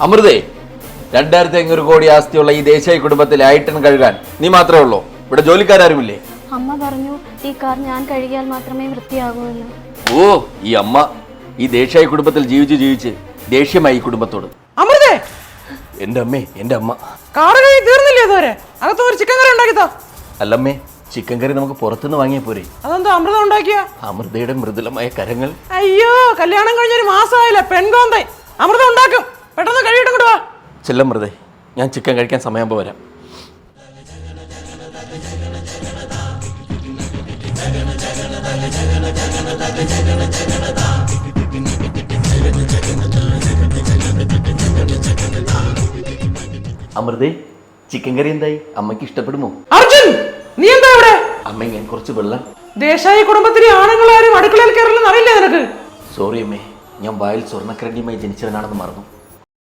അമൃതേ, 2500 കോടി ആസ്തിയുള്ള ഈ ദേശീയ കുടുംബത്തിലെ ഐട്ടൻ കഴുകാൻ നീ മാത്രമേ ഉള്ളൂ? ഇവിടെ ജോലിക്കാരുമില്ലേ? അമ്മ പറഞ്ഞു ഈ കാർ ഞാൻ കഴുകിയാൽ മാത്രമേ വൃത്തിയാകൂ എന്ന്. ഓ, ഈ അമ്മ ഈ ദേശീയ കുടുംബത്തിൽ ജീവിച്ച് ദേഷ്യമായി ഈ കുടുംബത്തോട്. അമൃതേ, എന്റെ അമ്മേ, എന്റെ അമ്മ. കാറ് കഴുകി തീർന്നില്ലേ ഇതുവരെ? അകത്ത് ഒരു ചിക്കൻ കറി ഉണ്ടാക്കിത്തോ. അല്ലമ്മേ, ചിക്കൻ കറി നമുക്ക് പുറത്തുനിന്ന് വാങ്ങിയ പോരെ? അതെന്താ അമൃത ഉണ്ടാക്കിയ? അമൃതയുടെ മൃദുലമായ കരങ്ങൾ. അയ്യോ, കല്യാണം കഴിഞ്ഞൊരു മാസമായില്ല, പെൺകോന്തൈ. അമൃത ഉണ്ടാക്കും, പെട്ടെന്ന് കഴിയിട്ട് ഇങ്ങോട്ട് വാ. ചെല്ലമൃതേ, ഞാൻ ചിക്കൻ കഴിക്കാൻ സമയമാകുമ്പോൾ വരാം. അമൃതേ, ചിക്കൻ കറി എന്തായി? അമ്മയ്ക്ക് ഇഷ്ടപ്പെടുമോ? അർജുൻ, നീ എന്താ ഇവിടെ? അമ്മ, ഞാൻ കുറച്ച് വെള്ളം. ദേശായി കുടുംബത്തിലെ ആണുങ്ങളാരും അടുക്കളയിൽ കയറില്ലെന്ന് അറിയില്ലേ നിനക്ക്? സോറി അമ്മേ, ഞാൻ വായിൽ സ്വർണ്ണക്കരണ്ടിയുമായി ജനിച്ചവനാണെന്ന് മറന്നു.